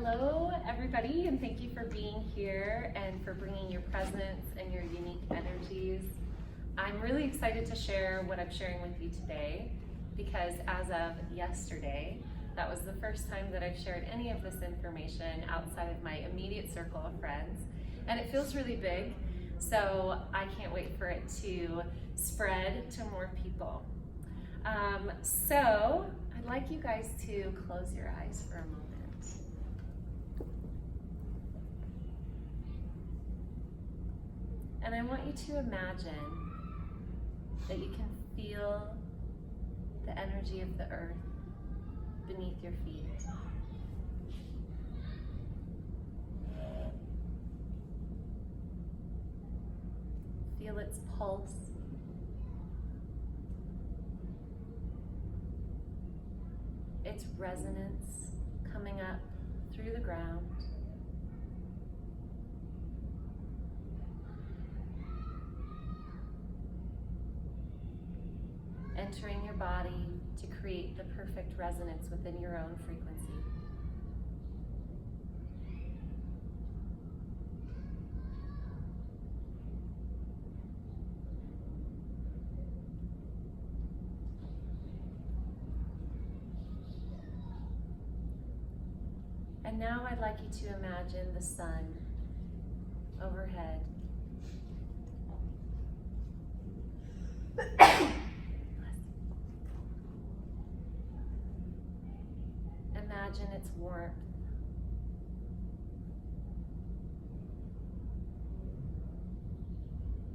Hello, everybody, and thank you for being here and for bringing your presence and your unique energies. I'm really excited to share what I'm sharing with you today because as of yesterday, that was the first time that I've shared any of this information outside of my immediate circle of friends, and it feels really big, so I can't wait for it to spread to more people. So I'd like you guys to close your eyes for a moment. And I want you to imagine that you can feel the energy of the earth beneath your feet. Feel its pulse. Its resonance coming up through the ground. Entering your body to create the perfect resonance within your own frequency. And now I'd like you to imagine the sun overhead. Imagine its warmth.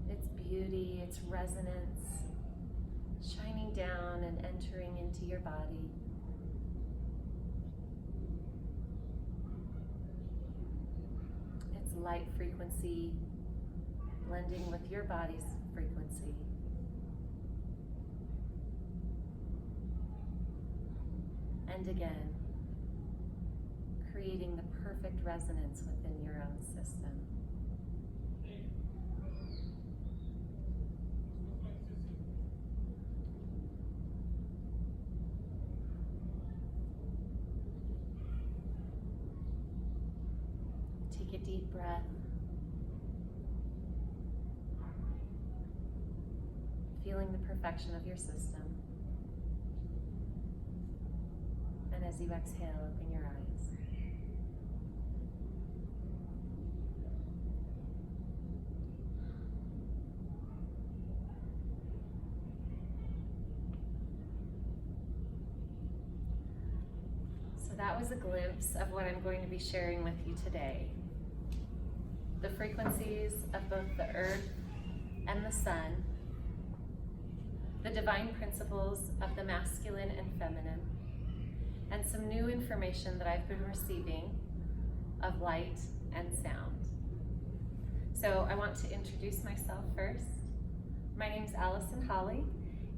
Its beauty, its resonance, shining down and entering into your body. Its light frequency blending with your body's frequency. And again, creating the perfect resonance within your own system. Take a deep breath. Feeling the perfection of your system. And as you exhale, open your eyes. So that was a glimpse of what I'm going to be sharing with you today. The frequencies of both the earth and the sun, the divine principles of the masculine and feminine, and some new information that I've been receiving of light and sound. So I want to introduce myself first. My name's Allison Holly,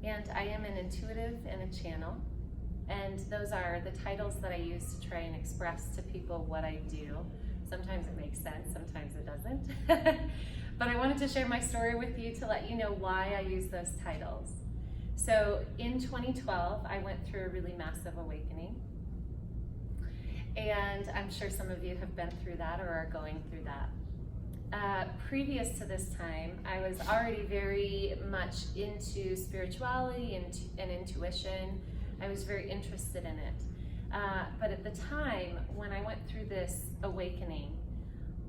and I am an intuitive and a channel. And those are the titles that I use to try and express to people what I do. Sometimes it makes sense, sometimes it doesn't. But I wanted to share my story with you to let you know why I use those titles. So in 2012, I went through a really massive awakening. And I'm sure some of you have been through that or are going through that. Previous to this time, I was already very much into spirituality and intuition. I was very interested in it. But at the time, when I went through this awakening,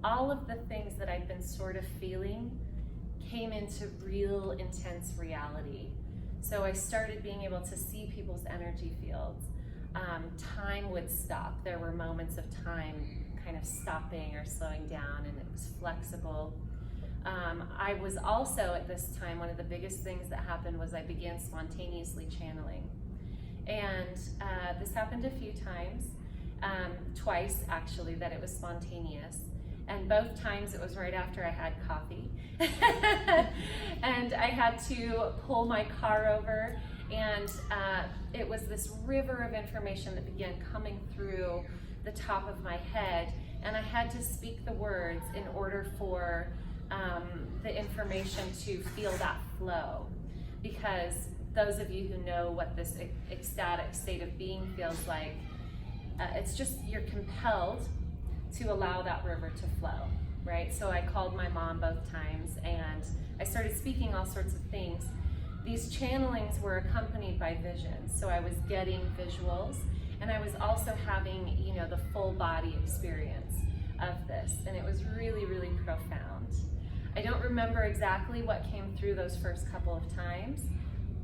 all of the things that I'd been sort of feeling came into real intense reality. So I started being able to see people's energy fields. Time would stop. There were moments of time kind of stopping or slowing down, and it was flexible. I was also at this time, one of the biggest things that happened was I began spontaneously channeling. And this happened a few times, twice actually, that it was spontaneous. And both times it was right after I had coffee. And I had to pull my car over, and it was this river of information that began coming through the top of my head, and I had to speak the words in order for the information to feel that flow. Because those of you who know what this ecstatic state of being feels like, it's just, you're compelled to allow that river to flow, right? So I called my mom both times and I started speaking all sorts of things. These channelings were accompanied by visions. So I was getting visuals and I was also having, you know, the full body experience of this. And it was really, really profound. I don't remember exactly what came through those first couple of times,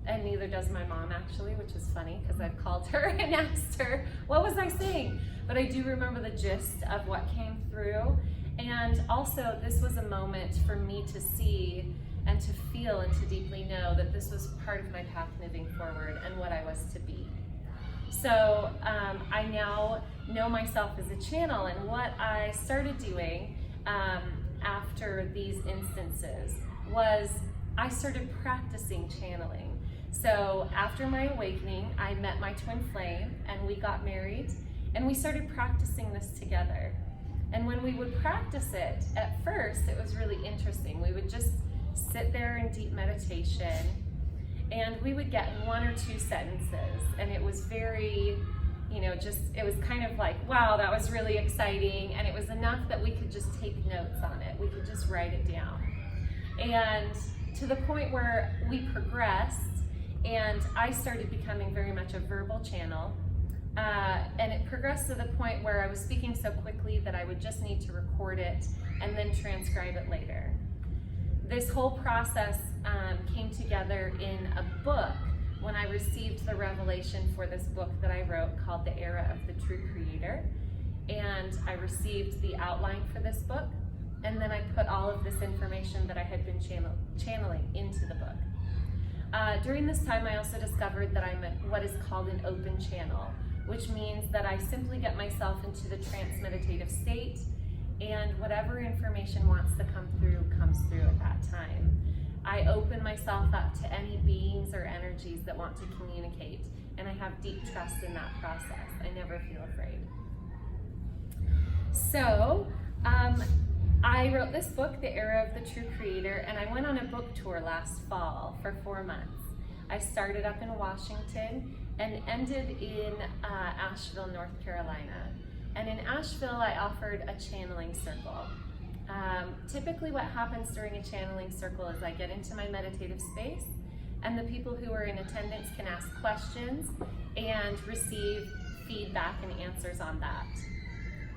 and neither does my mom actually, which is funny because I've called her and asked her, what was I saying? But I do remember the gist of what came through. And also this was a moment for me to see and to feel and to deeply know that this was part of my path moving forward and what I was to be. So I now know myself as a channel, and what I started doing after these instances was I started practicing channeling. So after my awakening, I met my twin flame and we got married and we started practicing this together. And when we would practice it, at first it was really interesting. We would just sit there in deep meditation and we would get 1 or 2 sentences, and it was very, you know, just, it was kind of like, wow, that was really exciting, and it was enough that we could just take notes on it. We could just write it down. And to the point where we progressed, and I started becoming very much a verbal channel, and it progressed to the point where I was speaking so quickly that I would just need to record it and then transcribe it later. This whole process came together in a book when I received the revelation for this book that I wrote called The Era of the True Creator. And I received the outline for this book, and then I put all of this information that I had been channeling into the book. During this time, I also discovered that I'm what is called an open channel, which means that I simply get myself into the trance meditative state, and whatever information wants to come through comes through at that time. I open myself up to any beings or energies that want to communicate, and I have deep trust in that process. I never feel afraid. So, I wrote this book, The Era of the True Creator, and I went on a book tour last fall for 4 months. I started up in Washington and ended in Asheville, North Carolina. And in Asheville, I offered a channeling circle. Typically what happens during a channeling circle is I get into my meditative space, and the people who are in attendance can ask questions and receive feedback and answers on that.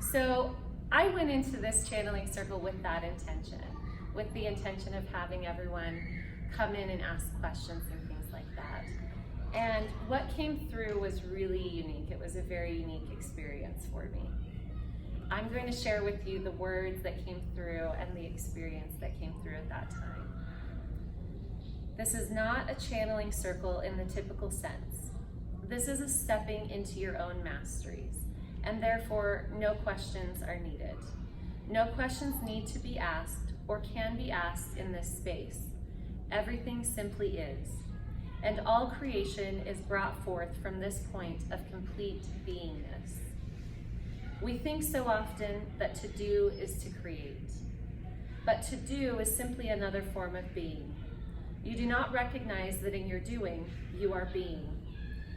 So I went into this channeling circle with that intention, with the intention of having everyone come in and ask questions and things like that. And what came through was really unique. It was a very unique experience for me. I'm going to share with you the words that came through and the experience that came through at that time. This is not a channeling circle in the typical sense. This is a stepping into your own masteries, and therefore no questions are needed. No questions need to be asked or can be asked in this space. Everything simply is. And all creation is brought forth from this point of complete beingness. We think so often that to do is to create, but to do is simply another form of being. You do not recognize that in your doing, you are being.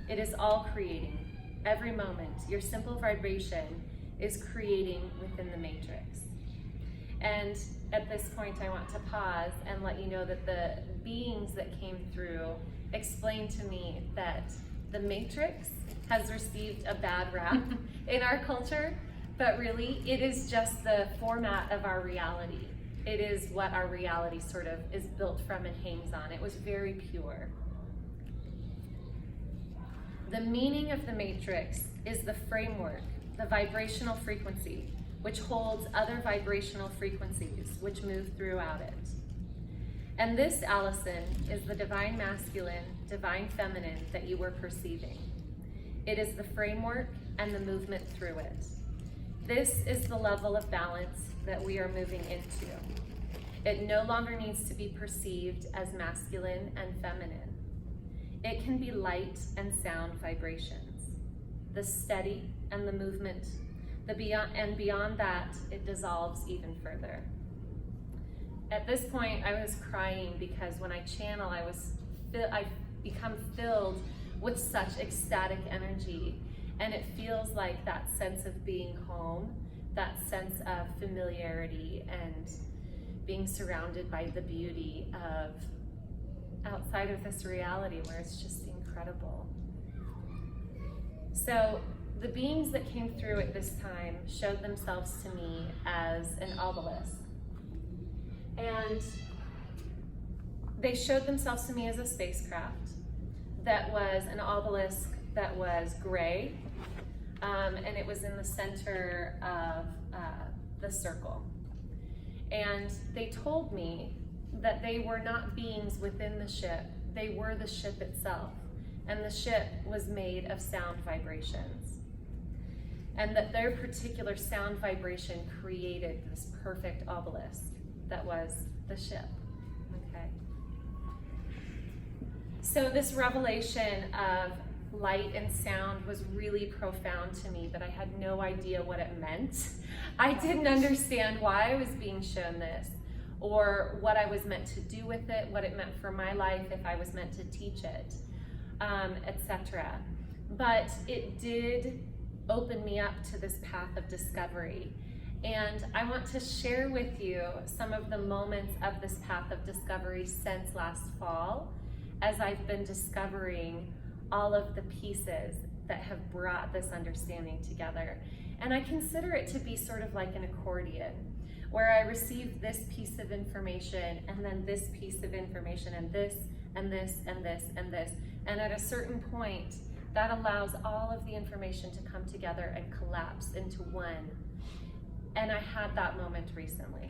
It is all creating. Every moment, your simple vibration is creating within the matrix. And at this point, I want to pause and let you know that the beings that came through explained to me that the matrix has received a bad rap in our culture, but really it is just the format of our reality. It is what our reality sort of is built from and hangs on. It was very pure. The meaning of the matrix is the framework, the vibrational frequency, which holds other vibrational frequencies which move throughout it. And this, Allison, is the divine masculine, divine feminine that you were perceiving. It is the framework and the movement through it. This is the level of balance that we are moving into. It no longer needs to be perceived as masculine and feminine. It can be light and sound vibrations, the steady and the movement, and beyond that, it dissolves even further. At this point, I was crying because when I channel, I become filled with such ecstatic energy, and it feels like that sense of being home that sense of familiarity and being surrounded by the beauty of outside of this reality where it's just incredible. So the beings that came through at this time showed themselves to me as an obelisk. And they showed themselves to me as a spacecraft that was an obelisk that was gray, and it was in the center of the circle. And they told me that they were not beings within the ship, they were the ship itself. And the ship was made of sound vibrations. And that their particular sound vibration created this perfect obelisk that was the ship. Okay. So this revelation of light and sound was really profound to me, but I had no idea what it meant. I didn't understand why I was being shown this, or what I was meant to do with it, what it meant for my life, if I was meant to teach it, etc. But it did open me up to this path of discovery. And I want to share with you some of the moments of this path of discovery since last fall, as I've been discovering all of the pieces that have brought this understanding together. And I consider it to be sort of like an accordion, where I receive this piece of information, and then this piece of information, and this, and this, and this, and this. And at a certain point, that allows all of the information to come together and collapse into one. And I had that moment recently.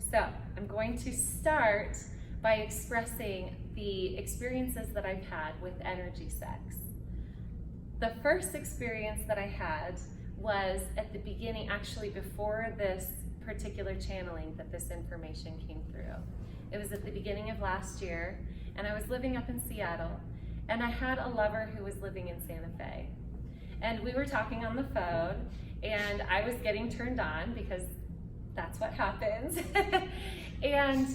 So I'm going to start by expressing the experiences that I've had with energy sex. The first experience that I had was at the beginning, actually before this particular channeling that this information came through. It was at the beginning of last year, and I was living up in Seattle, and I had a lover who was living in Santa Fe. And we were talking on the phone, and I was getting turned on because that's what happens. And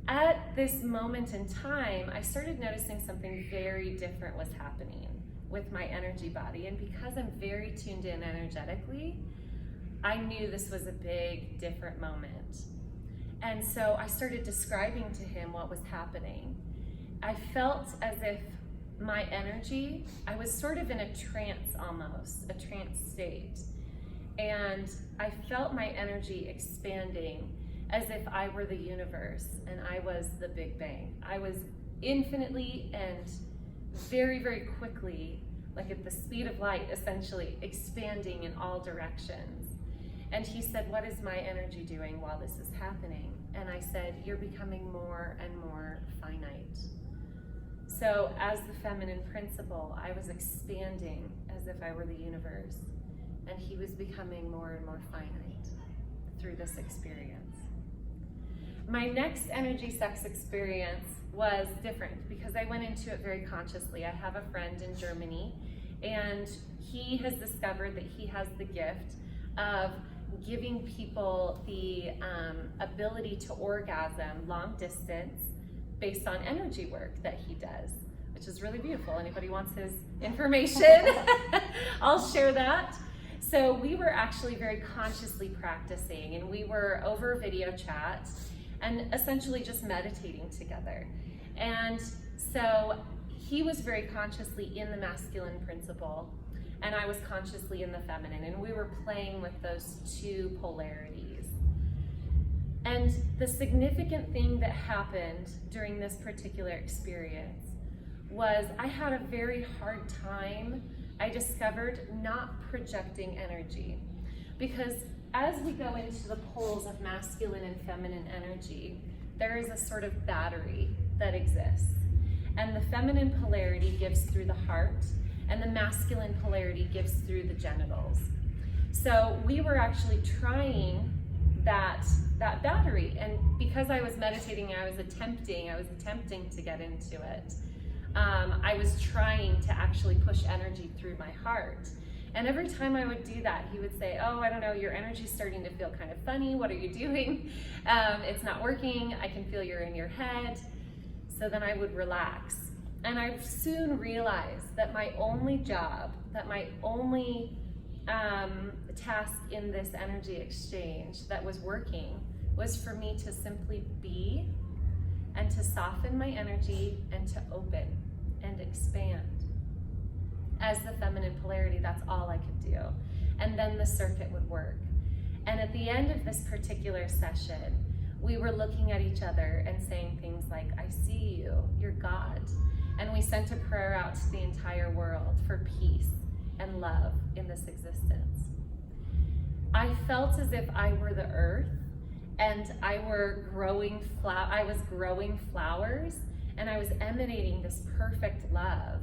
at this moment in time, I started noticing something very different was happening with my energy body. And because I'm very tuned in energetically, I knew this was a big, different moment. And so I started describing to him what was happening. I felt as if my energy, I was sort of in a trance almost, a trance state. And I felt my energy expanding as if I were the universe and I was the Big Bang. I was infinitely and very, very quickly, like at the speed of light, essentially expanding in all directions. And he said, "What is my energy doing while this is happening?" And I said, "You're becoming more and more finite." So as the feminine principle, I was expanding as if I were the universe, and he was becoming more and more finite through this experience. My next energy sex experience was different because I went into it very consciously. I have a friend in Germany, and he has discovered that he has the gift of giving people the ability to orgasm long distance based on energy work that he does, which is really beautiful. Anybody wants his information? I'll share that. So we were actually very consciously practicing, and we were over video chat and essentially just meditating together. And so he was very consciously in the masculine principle, and I was consciously in the feminine, and we were playing with those two polarities. And the significant thing that happened during this particular experience was I had a very hard time, I discovered, not projecting energy. Because as we go into the poles of masculine and feminine energy, there is a sort of battery that exists. And the feminine polarity gives through the heart, and the masculine polarity gives through the genitals. So we were actually trying that battery, and because I was meditating, I was attempting to get into it. I was trying to actually push energy through my heart. And every time I would do that, he would say, "Oh, I don't know, your energy's starting to feel kind of funny. What are you doing? It's not working. I can feel you're in your head." So then I would relax. And I soon realized that my only job, that my only task in this energy exchange that was working was for me to simply be and to soften my energy and to open and expand. As the feminine polarity, that's all I could do. And then the circuit would work. And at the end of this particular session, we were looking at each other and saying things like, I see you, you're God. And we sent a prayer out to the entire world for peace and love in this existence. I felt as if I were the earth and I was growing flowers, and I was emanating this perfect love.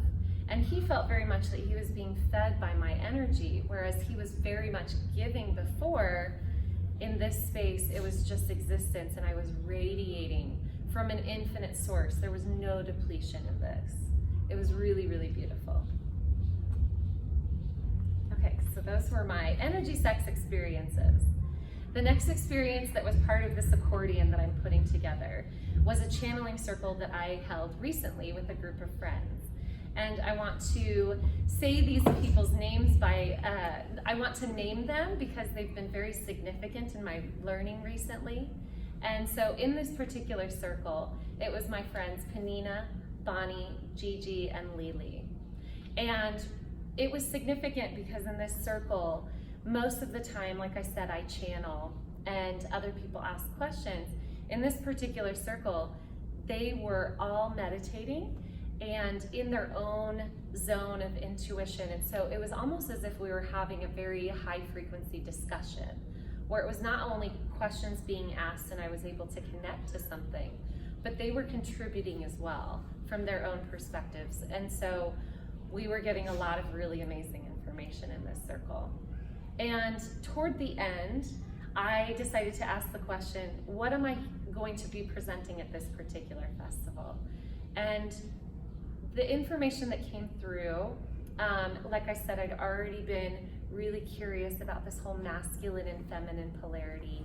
And he felt very much that he was being fed by my energy, whereas he was very much giving before. In this space, it was just existence, and I was radiating from an infinite source. There was no depletion in this. It was really, really beautiful. Okay, so those were my energy sex experiences. The next experience that was part of this accordion that I'm putting together was a channeling circle that I held recently with a group of friends. And I want to say these people's names I want to name them because they've been very significant in my learning recently. And so in this particular circle, it was my friends Panina, Bonnie, Gigi, and Lily. And it was significant because in this circle, most of the time, like I said, I channel and other people ask questions. In this particular circle, they were all meditating and in their own zone of intuition. And so it was almost as if we were having a very high frequency discussion where it was not only questions being asked and I was able to connect to something, but they were contributing as well from their own perspectives. And so we were getting a lot of really amazing information in this circle. And toward the end, I decided to ask the question, what am I going to be presenting at this particular festival? And the information that came through, like I said, I'd already been really curious about this whole masculine and feminine polarity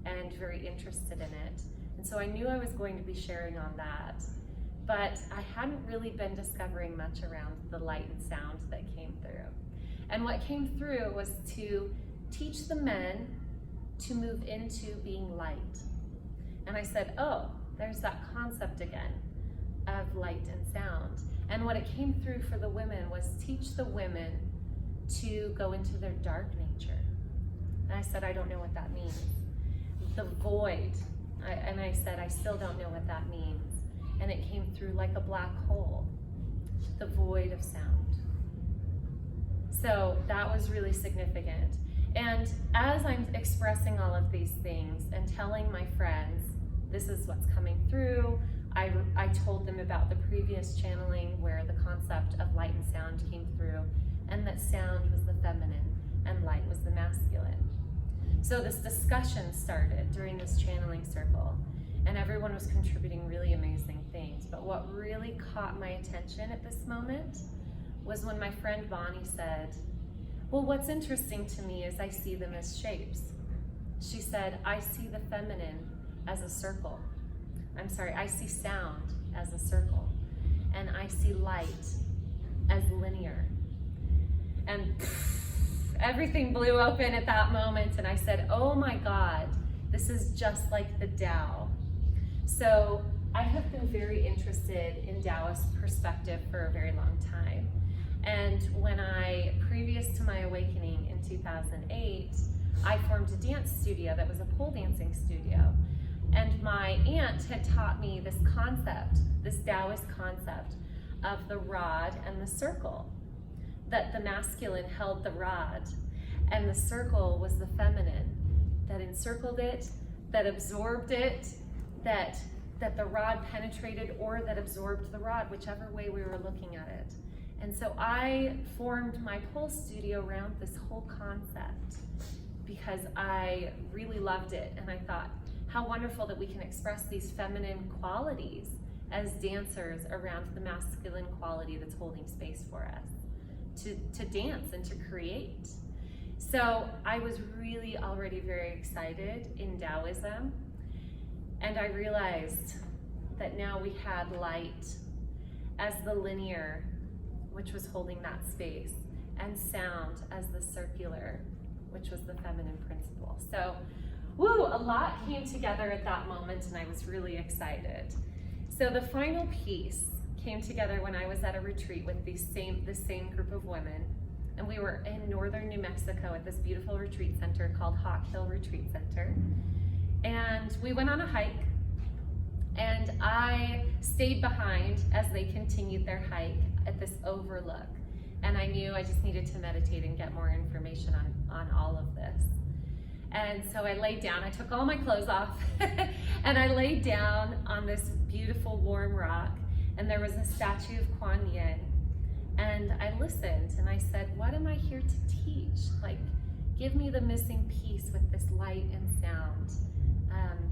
and very interested in it. And so I knew I was going to be sharing on that, but I hadn't really been discovering much around the light and sound that came through. And what came through was to teach the men to move into being light. And I said, oh, there's that concept again of light and sound. And what it came through for the women was teach the women to go into their dark nature. And I said, I don't know what that means. The void, and I said, I still don't know what that means. And it came through like a black hole, the void of sound. So that was really significant. And as I'm expressing all of these things and telling my friends, this is what's coming through, I told them about the previous channeling where the concept of light and sound came through, and that sound was the feminine and light was the masculine. So this discussion started during this channeling circle, and everyone was contributing really amazing things. But what really caught my attention at this moment was when my friend Bonnie said, well, what's interesting to me is I see them as shapes. She said, I see the feminine as a circle. I see sound as a circle. And I see light as linear. And everything blew open at that moment. And I said, oh my God, this is just like the Tao. So I have been very interested in Taoist perspective for a very long time. And when previous to my awakening in 2008, I formed a dance studio that was a pole dancing studio. And my aunt had taught me this concept, this Taoist concept of the rod and the circle, that the masculine held the rod and the circle was the feminine that encircled it, that absorbed it, that the rod penetrated or that absorbed the rod, whichever way we were looking at it. And so I formed my pole studio around this whole concept because I really loved it. And I thought, how wonderful that we can express these feminine qualities as dancers around the masculine quality that's holding space for us to dance and to create. So I was really already very excited in Taoism. And I realized that now we had light as the linear, which was holding that space, and sound as the circular, which was the feminine principle. So, woo, a lot came together at that moment, and I was really excited. So the final piece came together when I was at a retreat with the same group of women, and we were in northern New Mexico at this beautiful retreat center called Hawk Hill Retreat Center. And we went on a hike, and I stayed behind as they continued their hike at this overlook. And I knew I just needed to meditate and get more information on all of this. And so I laid down, I took all my clothes off, and I laid down on this beautiful warm rock, and there was a statue of Kuan Yin. And I listened, and I said, what am I here to teach? Like, give me the missing piece with this light and sound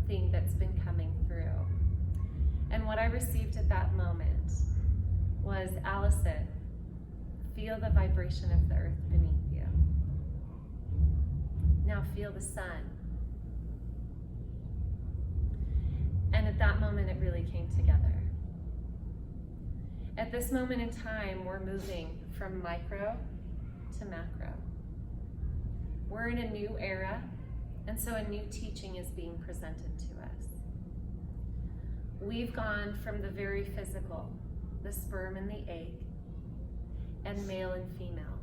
thing that's been coming through. And what I received at that moment was, Allison, feel the vibration of the earth beneath you. Now feel the sun. And at that moment, it really came together. At this moment in time, we're moving from micro to macro. We're in a new era, and so a new teaching is being presented to us. We've gone from the very physical, the sperm and the egg, and male and female.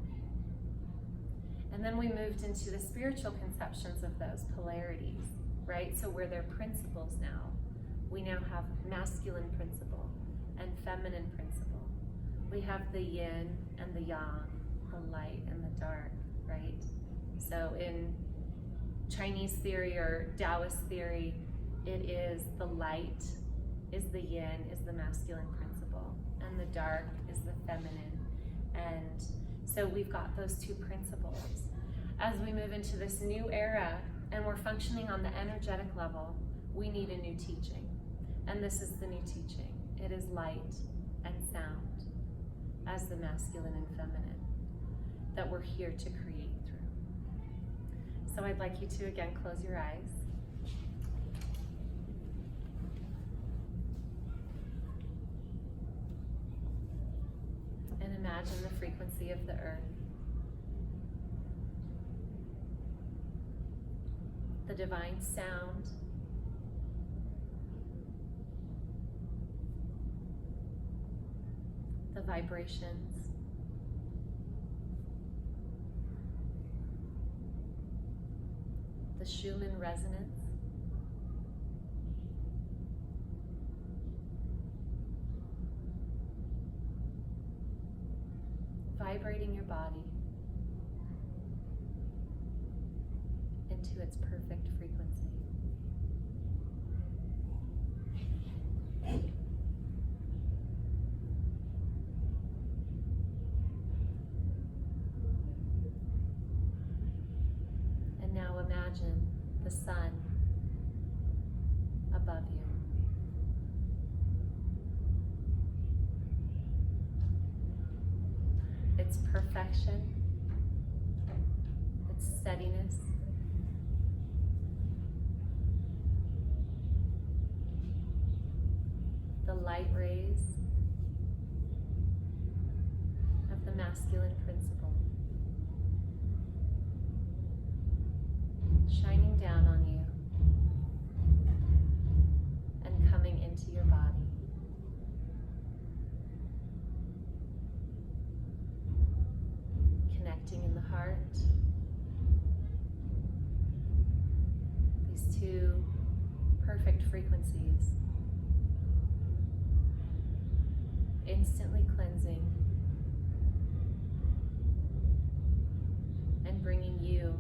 And then we moved into the spiritual conceptions of those polarities, right? So we're their principles now. We now have masculine principle and feminine principle. We have the yin and the yang, the light and the dark, right? So in Chinese theory or Taoist theory, it is the light is the yin, is the masculine principle, and the dark is the feminine. And so we've got those two principles. As we move into this new era and we're functioning on the energetic level, we need a new teaching. And this is the new teaching. It is light and sound as the masculine and feminine that we're here to create through. So I'd like you to again close your eyes. And imagine the frequency of the earth. The divine sound. The vibrations. The Schumann resonance. Vibrating your body into its perfect frequency. And now imagine the sun above you. Its perfection, its steadiness, the light rays of the masculine principle shining down on you and coming into your body. Connecting in the heart. These two perfect frequencies. Instantly cleansing and bringing you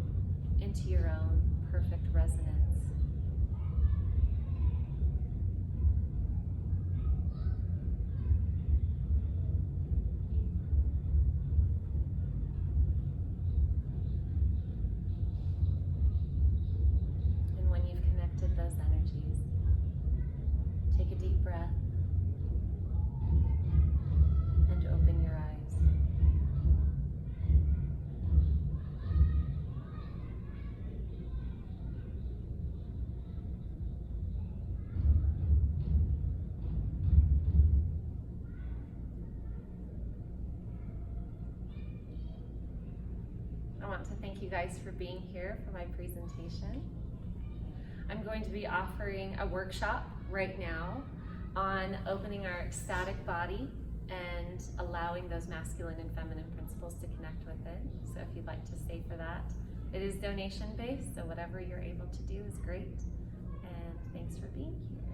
into your own perfect resonance. And when you've connected those energies, take a deep breath and open your eyes. to thank you guys for being here for my presentation. I'm going to be offering a workshop right now on opening our ecstatic body and allowing those masculine and feminine principles to connect with it. So if you'd like to stay for that, it is donation based, so whatever you're able to do is great. And thanks for being here.